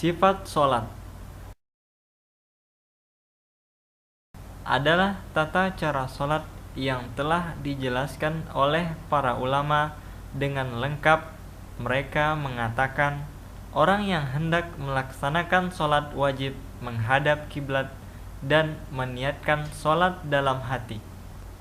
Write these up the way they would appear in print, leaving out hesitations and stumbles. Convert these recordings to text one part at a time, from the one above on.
Sifat sholat adalah tata cara sholat yang telah dijelaskan oleh para ulama dengan lengkap. Mereka mengatakan orang yang hendak melaksanakan sholat wajib menghadap kiblat dan meniatkan sholat dalam hati.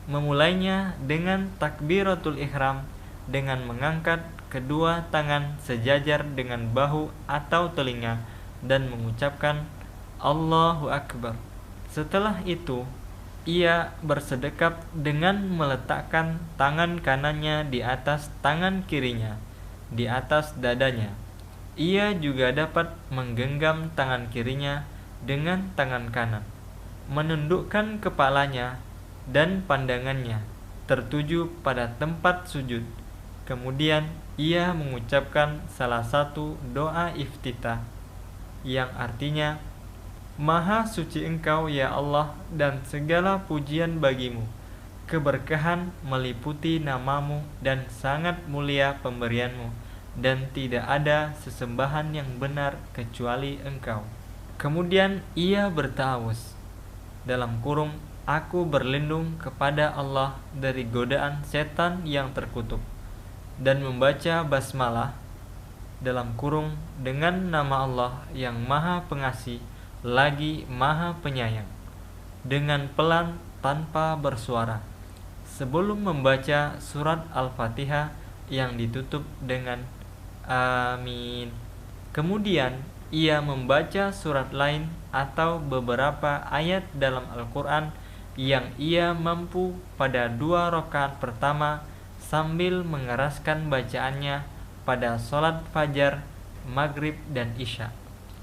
Memulainya dengan takbiratul ihram dengan mengangkat kedua tangan sejajar dengan bahu atau telinga dan mengucapkan Allahu Akbar. Setelah itu, ia bersedekap dengan meletakkan tangan kanannya di atas tangan kirinya, di atas dadanya. Ia juga dapat menggenggam tangan kirinya dengan tangan kanan, menundukkan kepalanya dan pandangannya tertuju pada tempat sujud. Kemudian ia mengucapkan salah satu doa iftitah yang artinya, Maha suci Engkau ya Allah dan segala pujian bagimu. Keberkahan meliputi namamu dan sangat mulia pemberianmu, dan tidak ada sesembahan yang benar kecuali Engkau. Kemudian ia bertawus, dalam kurung, aku berlindung kepada Allah dari godaan setan yang terkutuk, dan membaca basmalah, dalam kurung, dengan nama Allah yang Maha Pengasih lagi Maha Penyayang, dengan pelan tanpa bersuara, sebelum membaca surat Al-Fatihah yang ditutup dengan Amin. Kemudian ia membaca surat lain atau beberapa ayat dalam Al-Quran yang ia mampu pada 2 rakaat pertama sambil mengeraskan bacaannya pada sholat fajar, maghrib, dan isya.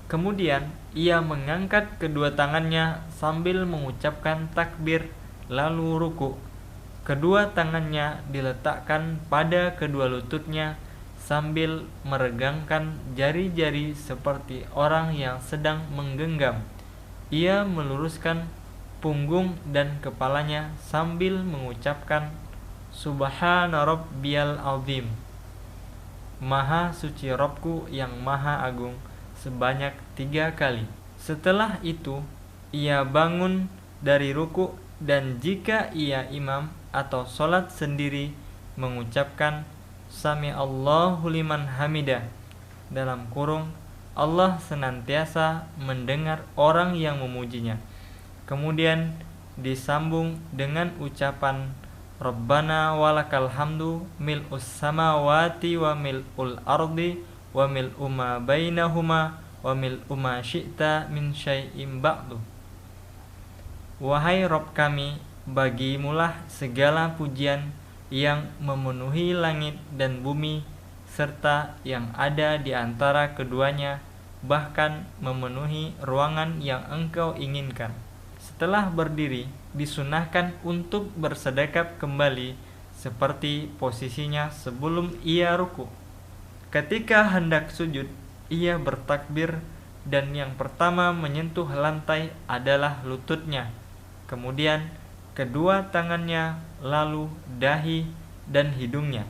Kemudian ia mengangkat kedua tangannya sambil mengucapkan takbir, lalu ruku. Kedua tangannya diletakkan pada kedua lututnya sambil meregangkan jari-jari seperti orang yang sedang menggenggam. Ia meluruskan punggung dan kepalanya sambil mengucapkan Subhana Rabbiyal Azim, Maha suci Robku yang Maha Agung, sebanyak 3 kali. Setelah itu ia bangun dari ruku, dan jika ia imam atau sholat sendiri mengucapkan Sami Allahu liman hamidah, dalam kurung, Allah senantiasa mendengar orang yang memujinya. Kemudian disambung dengan ucapan Rabbana walakal hamdu mil'us samawati wa mil'ul ardi wa mil'u ma bainahuma wa mil'u ma syi'ta min syai'im ba'du. Wahai Rabb kami, bagimulah segala pujian yang memenuhi langit dan bumi serta yang ada di antara keduanya, bahkan memenuhi ruangan yang engkau inginkan. Setelah berdiri, disunahkan untuk bersedekap kembali seperti posisinya sebelum ia ruku. Ketika hendak sujud, ia bertakbir, dan yang pertama menyentuh lantai adalah lututnya, kemudian kedua tangannya, lalu dahi dan hidungnya.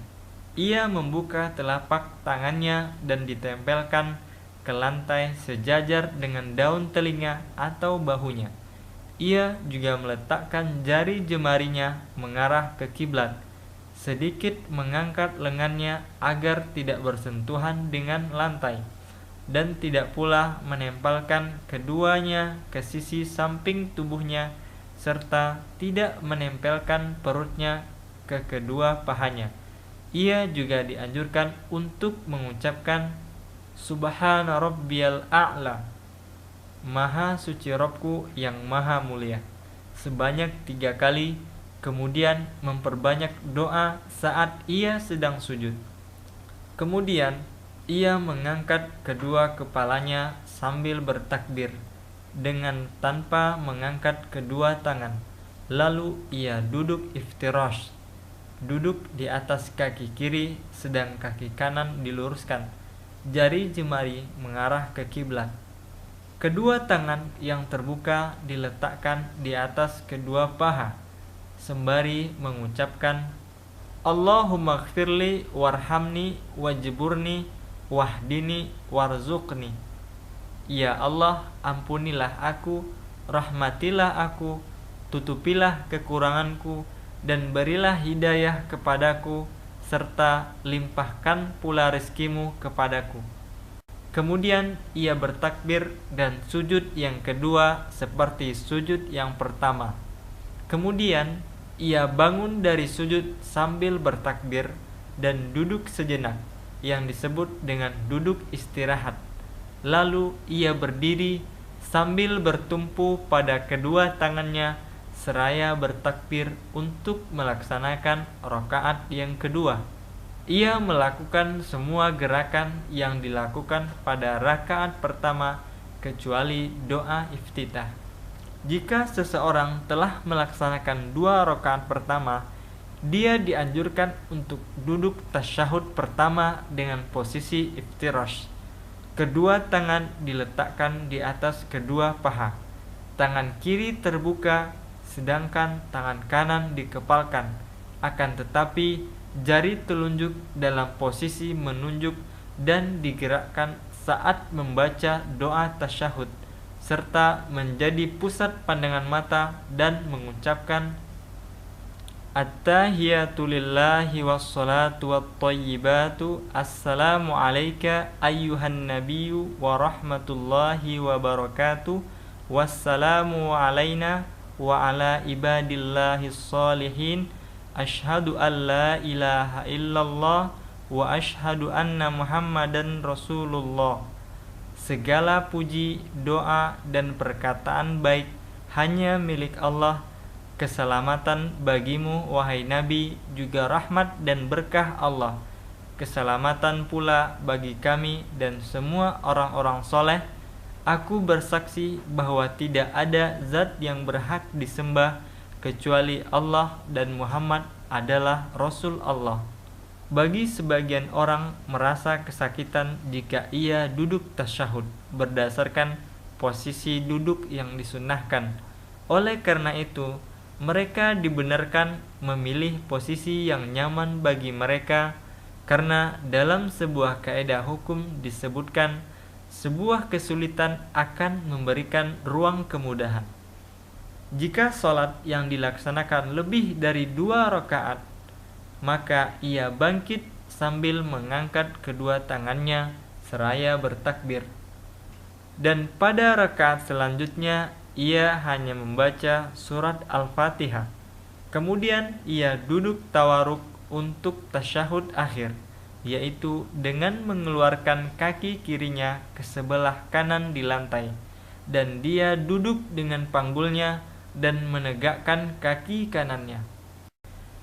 Ia membuka telapak tangannya dan ditempelkan ke lantai sejajar dengan daun telinga atau bahunya. Ia juga meletakkan jari jemarinya mengarah ke kiblat, sedikit mengangkat lengannya agar tidak bersentuhan dengan lantai, dan tidak pula menempelkan keduanya ke sisi samping tubuhnya, serta tidak menempelkan perutnya ke kedua pahanya. Ia juga dianjurkan untuk mengucapkan Subhana Rabbiyal A'la, Maha suci Robku yang Maha mulia, sebanyak 3 kali. Kemudian memperbanyak doa saat ia sedang sujud. Kemudian ia mengangkat kedua kepalanya sambil bertakbir dengan tanpa mengangkat kedua tangan. Lalu ia duduk iftirash, duduk di atas kaki kiri sedang kaki kanan diluruskan, jari jemari mengarah ke kiblat. Kedua tangan yang terbuka diletakkan di atas kedua paha sembari mengucapkan Allahumma gfirli warhamni wajburni wahdini warzuqni. Ya Allah, ampunilah aku, rahmatilah aku, tutupilah kekuranganku, dan berilah hidayah kepadaku, serta limpahkan pula rezekimu kepadaku. Kemudian ia bertakbir dan sujud yang kedua seperti sujud yang pertama. Kemudian ia bangun dari sujud sambil bertakbir dan duduk sejenak, yang disebut dengan duduk istirahat. Lalu ia berdiri sambil bertumpu pada kedua tangannya seraya bertakbir untuk melaksanakan rakaat yang kedua. Ia melakukan semua gerakan yang dilakukan pada rakaat pertama kecuali doa iftitah. Jika seseorang telah melaksanakan 2 rakaat pertama, dia dianjurkan untuk duduk tasyahud pertama dengan posisi iftirash. Kedua tangan diletakkan di atas kedua paha. Tangan kiri terbuka, sedangkan tangan kanan dikepalkan. Akan tetapi, jari telunjuk dalam posisi menunjuk dan digerakkan saat membaca doa tasyahud, serta menjadi pusat pandangan mata dan mengucapkan At-tahiyatu lillahi wassalatu wattayyibatu Assalamu alayka ayyuhan nabiyyu wa rahmatullahi wa barakatuh Wassalamu alayna wa ala ibadillahi salihin Ashhadu an la ilaha illallah wa ashhadu anna muhammadan rasulullah. Segala puji, doa, dan perkataan baik hanya milik Allah. Keselamatan bagimu, wahai Nabi, juga rahmat dan berkah Allah. Keselamatan pula bagi kami dan semua orang-orang soleh. Aku bersaksi bahwa tidak ada zat yang berhak disembah kecuali Allah dan Muhammad adalah Rasul Allah. Bagi sebagian orang merasa kesakitan jika ia duduk tasyahud berdasarkan posisi duduk yang disunnahkan. Oleh karena itu, mereka dibenarkan memilih posisi yang nyaman bagi mereka, karena dalam sebuah kaidah hukum disebutkan sebuah kesulitan akan memberikan ruang kemudahan. Jika sholat yang dilaksanakan lebih dari 2 rakaat, maka ia bangkit sambil mengangkat kedua tangannya seraya bertakbir. Dan pada rakaat selanjutnya ia hanya membaca surat Al-Fatihah. Kemudian ia duduk tawaruk untuk tasyahud akhir, yaitu dengan mengeluarkan kaki kirinya ke sebelah kanan di lantai, dan dia duduk dengan panggulnya dan menegakkan kaki kanannya.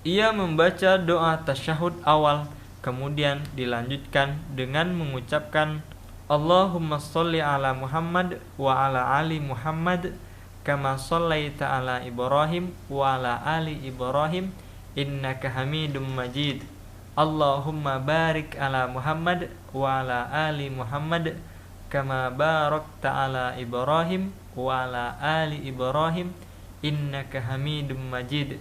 Ia membaca doa tasyahud awal, kemudian dilanjutkan dengan mengucapkan Allahumma sholli ala Muhammad wa ala ali Muhammad kama shallaita ala Ibrahim wa ala ali Ibrahim innaka Hamidum Majid. Allahumma barik ala Muhammad wa ala ali Muhammad kama barakta ala Ibrahim wa ala ali Ibrahim innaka Hamidum Majid.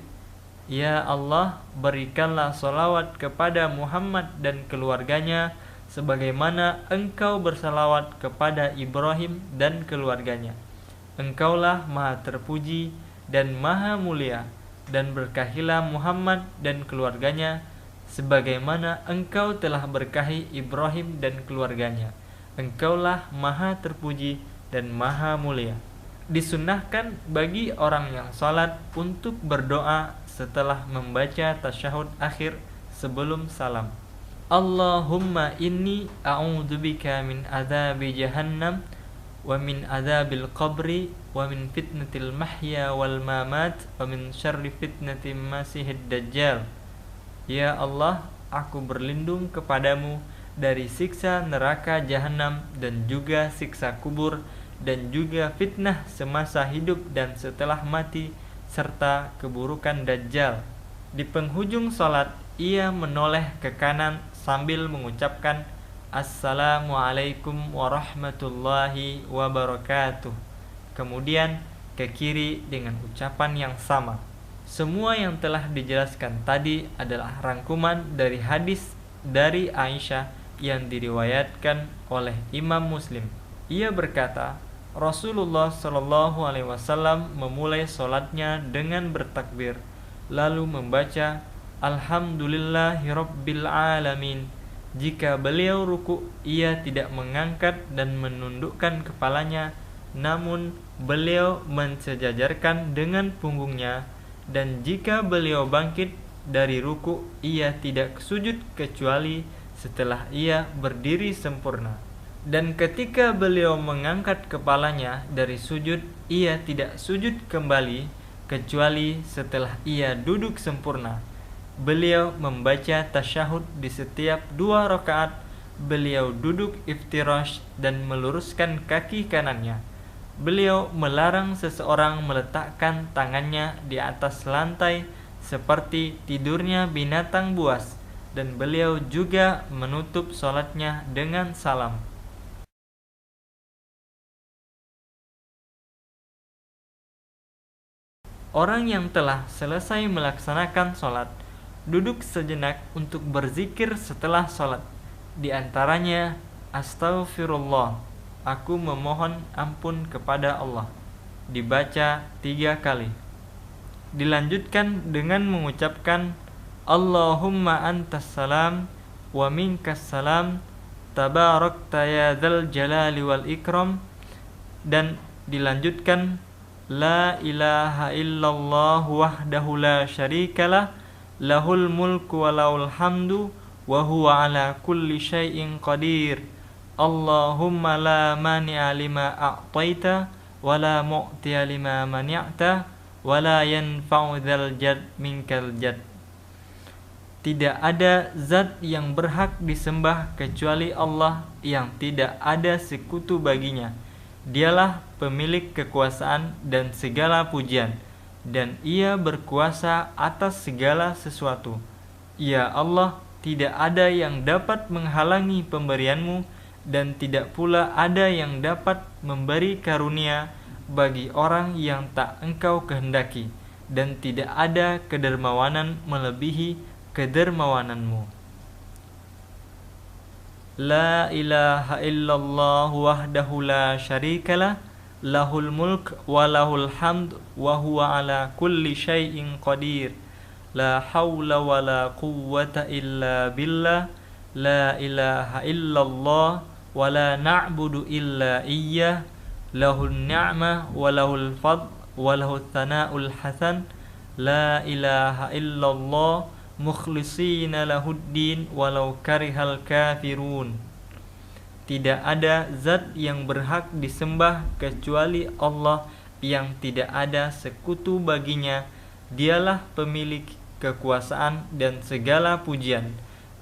Ya Allah, berikanlah salawat kepada Muhammad dan keluarganya sebagaimana Engkau bersalawat kepada Ibrahim dan keluarganya. Engkaulah Maha terpuji dan Maha mulia, dan berkahilah Muhammad dan keluarganya sebagaimana Engkau telah berkahi Ibrahim dan keluarganya. Engkaulah Maha terpuji dan Maha mulia. Disunnahkan bagi orang yang salat untuk berdoa setelah membaca tasyahud akhir sebelum salam. Allahumma inni a'udzubika min adzabi jahannam wa min adzabil qabri wa min fitnatil mahya wal mamat wa min syarri fitnatil masihid dajjal. Ya Allah, aku berlindung kepadamu dari siksa neraka jahanam dan juga siksa kubur dan juga fitnah semasa hidup dan setelah mati serta keburukan dajjal. Di penghujung salat ia menoleh ke kanan sambil mengucapkan Assalamualaikum warahmatullahi wabarakatuh. Kemudian ke kiri dengan ucapan yang sama. Semua yang telah dijelaskan tadi adalah rangkuman dari hadis dari Aisyah yang diriwayatkan oleh Imam Muslim. Ia berkata, Rasulullah Shallallahu Alaihi Wasallam memulai sholatnya dengan bertakbir, lalu membaca Alhamdulillahirabbil alamin. Jika beliau ruku, ia tidak mengangkat dan menundukkan kepalanya, namun beliau mensejajarkan dengan punggungnya. Dan jika beliau bangkit dari ruku, ia tidak sujud kecuali setelah ia berdiri sempurna. Dan ketika beliau mengangkat kepalanya dari sujud, ia tidak sujud kembali kecuali setelah ia duduk sempurna. Beliau membaca tasyahud di setiap 2 rakaat. Beliau duduk iftirash dan meluruskan kaki kanannya. Beliau melarang seseorang meletakkan tangannya di atas lantai seperti tidurnya binatang buas, dan beliau juga menutup sholatnya dengan salam. Orang yang telah selesai melaksanakan sholat duduk sejenak untuk berzikir setelah sholat. Di antaranya, Astaghfirullah, aku memohon ampun kepada Allah, dibaca 3 kali. Dilanjutkan dengan mengucapkan Allahumma antas salam wa minkas salam tabarakta ya dzal jalali wal ikram. Dan dilanjutkan La ilaha illallah wahdahu la syarikalah lahul mulku wa lahul hamdu wa huwa ala kulli syai'in qadir. Allahumma la mani'a lima a'taita wa la mu'tiya lima mani'ta wa la yanfa'u dzal jad minkal jad. Tidak ada zat yang berhak disembah kecuali Allah, yang tidak ada sekutu baginya. Dialah pemilik kekuasaan dan segala pujian, dan ia berkuasa atas segala sesuatu. Ya Allah, tidak ada yang dapat menghalangi pemberianmu, dan tidak pula ada yang dapat memberi karunia bagi orang yang tak engkau kehendaki, dan tidak ada kedermawanan melebihi kedermawananmu. La ilaha illallah wahdahu la syarikalah lahul mulk wa lahul hamd wa huwa ala kulli syai'in qadir. La hawla wa la quwwata illa billah. La ilaha illallah wa la na'budu illa iyyah. Lahul ni'mah wa lahul fadl wa lahul thana'ul hasan. La ilaha illallah mukhlisina lahuddin walau karihal kafirun. Tidak ada zat yang berhak disembah kecuali Allah, yang tidak ada sekutu baginya. Dialah pemilik kekuasaan dan segala pujian,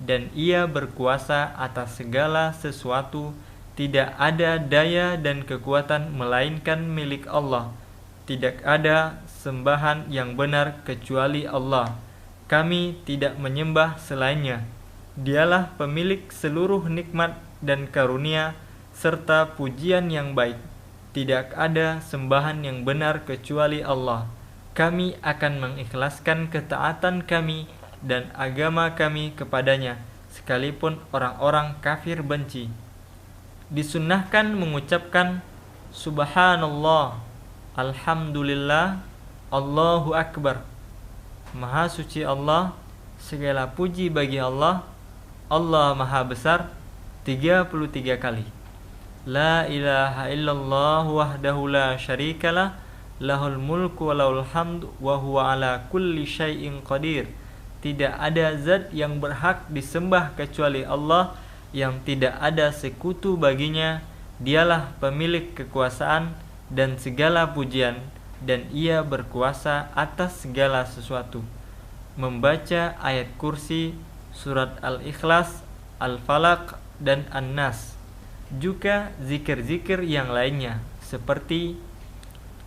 dan ia berkuasa atas segala sesuatu. Tidak ada daya dan kekuatan melainkan milik Allah. Tidak ada sembahan yang benar kecuali Allah. Kami tidak menyembah selainnya. Dialah pemilik seluruh nikmat dan karunia serta pujian yang baik. Tidak ada sembahan yang benar kecuali Allah. Kami akan mengikhlaskan ketaatan kami dan agama kami kepadanya, sekalipun orang-orang kafir benci. Disunnahkan mengucapkan Subhanallah, Alhamdulillah, Allahu Akbar. Maha suci Allah, segala puji bagi Allah, Allah Maha Besar, 33 kali. La ilaha illallah wahdahu la syarikalah lahul mulku wa lahul hamdu wa huwa ala kulli syai'in qadir. Tidak ada zat yang berhak disembah kecuali Allah, yang tidak ada sekutu baginya. Dialah pemilik kekuasaan dan segala pujian, dan ia berkuasa atas segala sesuatu. Membaca ayat kursi, surat Al-Ikhlas, Al-Falaq, dan An-Nas. Juga zikir-zikir yang lainnya seperti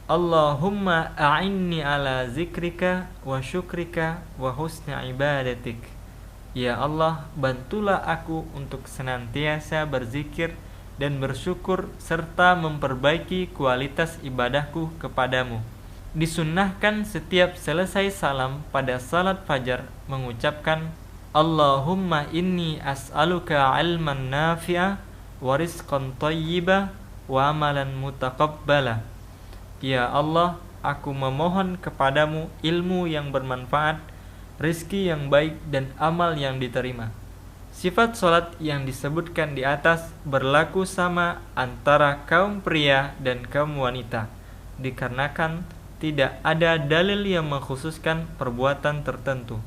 Allahumma a'inni ala zikrika wa syukrika wa husni ibadatik. Ya Allah, bantulah aku untuk senantiasa berzikir dan bersyukur serta memperbaiki kualitas ibadahku kepadamu. Disunnahkan setiap selesai salam pada salat fajar mengucapkan Allahumma inni as'aluka ilman nafi'a wa rizqan thayyiba wa amalan mutaqabbala. Ya Allah, aku memohon kepadamu ilmu yang bermanfaat, rizki yang baik, dan amal yang diterima. Sifat solat yang disebutkan di atas berlaku sama antara kaum pria dan kaum wanita, dikarenakan tidak ada dalil yang mengkhususkan perbuatan tertentu.